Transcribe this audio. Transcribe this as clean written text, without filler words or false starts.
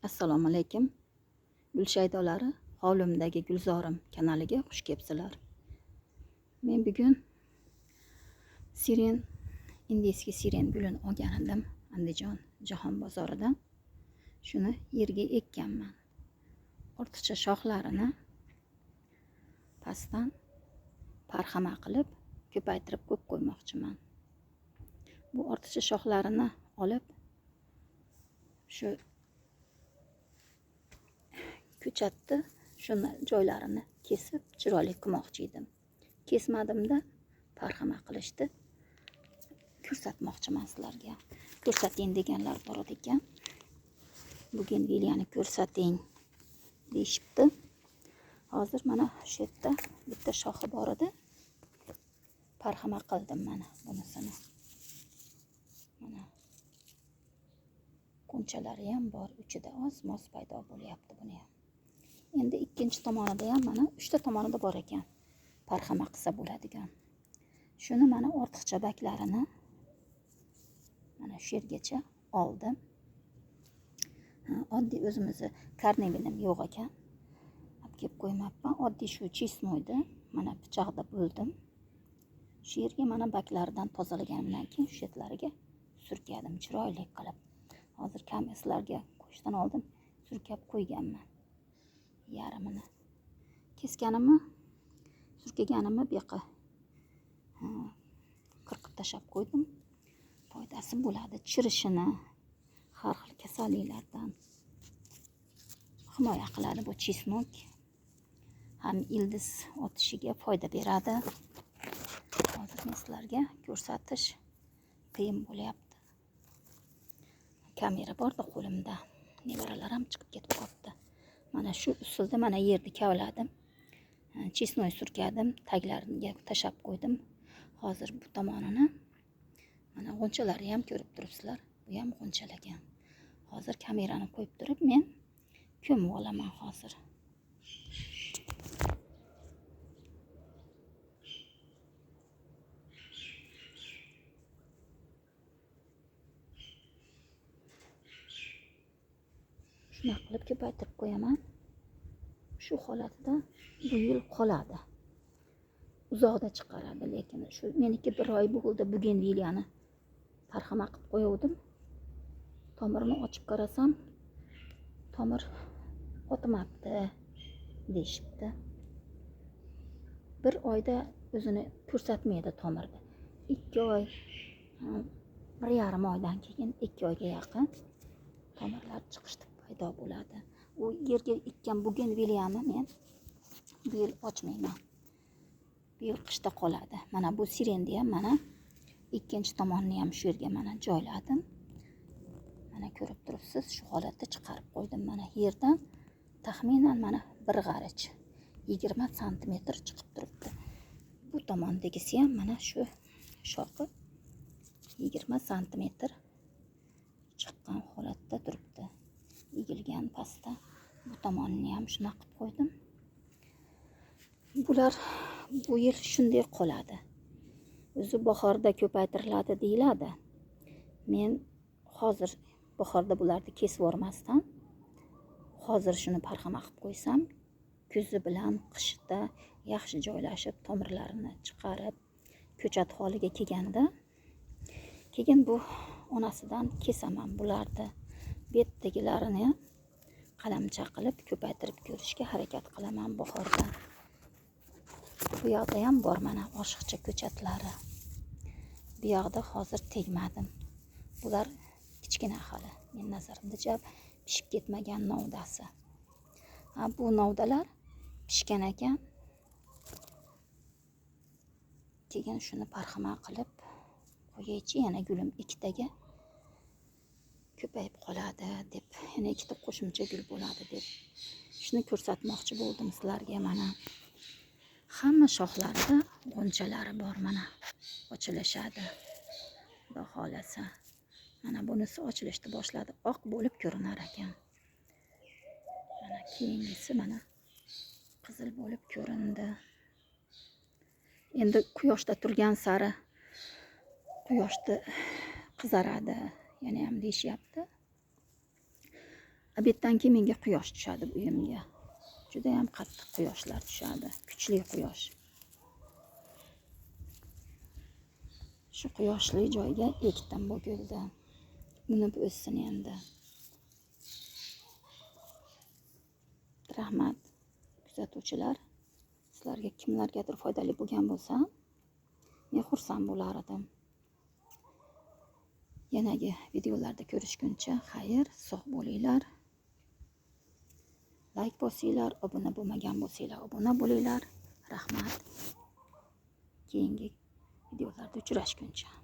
Assalomu alaykum. Gulshaydolari hovlimdagi Gulzorim kanaliga xush kelibsizlar. Men bugun indiyskiy siren gulini olgan edim Andijon jahon bozoridan. Shuni yerga ekkanman. Ortiqcha shoxlarini pastdan parxama qilib ko'paytirib ko'p qo'ymoqchiman. Bu ortiqcha shoxlarini olib shu ko'chatni shuni joylarini kesib chiroyli qilmoqchi edim. Kesmadimda parxama qilishdi. Ko'rsatmoqchiman sizlarga. Ko'rsating deganlar bor ekan. Bugun viliyani ko'rsating deyishibdi. Hozir mana shu yerda bitta shoxi bor edi. Parxama qildim mana bunisini. Mana qo'nchalari ham bor, uchida oz-moz paydo bo'lyapti buni ham. Endi ikkinchi tomonida ham mana 3 ta tomonida bor ekan. Parxama qilsa bo'ladigan. Shuni mana ortiqcha baklarini mana shu yergacha oldim. Oddiy o'zimizni karnevinim yo'q ekan. Olib kelib qo'ymabman. Oddiy shu chismoyda mana pichoqda bo'ldim. Shu yerga mana baklaridan tozalaganimdan keyin shu yetlariga surkadim chiroyli qilib. Hozir sizlarga qo'yishdan oldin surkab qo'yganman. Yarmini kesganimni surkaganimni bu yoqqa qirqib tashlab qo'ydim. Foydasi bo'ladi, chirishini, har xil kasalliklardan himoya qiladi bu chismok. Ham ildiz otishiga foyda beradi. Hozir men sizlarga ko'rsatish qiyin bo'lyapti. Kamera borda qo'limda. Nevaralarim chiqib ketib qoldi. Mana shu usulda mana yerni kavladim. Chisnoy surkadim, taglariga tashab qo'ydim. Hozir bu tomonini mana g'unchalari ham ko'rib turibsizlar. Bu ham g'unchalagan. Hozir kamerani qo'yib turib men ko'mib olaman hozir. Shuna qilib ko'paytirib qo'yaman. Shu holatda bu yil qoladi. Uzoqda chiqaradi, lekin shu meniki 1 oy bo'ldi. Bugun viliyani parxama qilib qo'ydim. Tomirini ochib qarasam, tomir o'tmabdi deyishibdi. 1 oyda o'zini ko'rsatmaydi tomirda. 2 oy, 1,5 oydan keyin 2 oyga yaqin tomirlar chiqishdi paydo bo'ladi. U yerga ekkan bugun viliyani men bu yil ochmayman. Bu yil qishda qoladi. Mana bu sirenni ham mana ikkinchi tomonni ham shu yerga mana joyladim. Mana ko'rib turibsiz, shu holatda chiqarib qo'ydim. Mana yerdan taxminan mana 1 g'arich 20 sm chiqib turibdi. Bu tomondagisi ham mana shu shoxi 20 sm chiqqan holatda turibdi. Egilgan pastda. Bu tomonini ham shuna qilib qo'ydim. Bular bu yil shunday qoladi. O'zi bahorda ko'paytiriladi deyiladi. Men hozir bahorda bularni kesib yormasdan hozir shuni parxama qilib qo'ysam, kuzi bilan qishda yaxshi joylashib, tomirlarini chiqarib, ko'chat holiga kelganda keyin bu onasidan kesaman bularni. Betdagilarini qalamcha qilib ko'paytirib ko'rishga harakat qilaman bahorda. Bu yoqda ham bor mana oshiqcha ko'chatlari. Bu yoqda hozir tegmadim. Bular kichkina hali. Men nazarimda pishib ketmagan novdasi. Bu novdalar pishgan ekan. Keyin shuni parxama qilib qo'yaychi, yana gulim ikkitaga ko'payib qoladi deb, yana ikkita qo'shimcha gul bo'ladi deb shuni ko'rsatmoqchi bo'ldim sizlarga. Mana hamma shoxlarida g'unchalari bor, mana ochilishadi. Xudo xolasa. Mana bunisi ochilishni boshladi, oq bo'lib ko'rinar ekan. Mana keyingisi mana qizil bo'lib ko'rindi. Endi quyoshda turgan sari quyoshda qizaradi, yana ham deyishyapti. Obeddan keyin menga quyosh tushadi uyimga. Juda ham qattiq quyoshlar tushadi, kuchli quyosh. Shu quyoshli joyga ekdim bu gulni. Unib o'ssin endi. Rahmat kuzatuvchilar. Sizlarga kimlargadir foydali bo'lgan bo'lsa, men xursand bo'lar edim. Yanagi videolarda ko'rishguncha xayr, sog' bo'linglar. Like bosinglar, obuna bo'lmagan bo'lsanglar obuna bo'linglar. Rahmat. Keyingi videolarda uchrashguncha.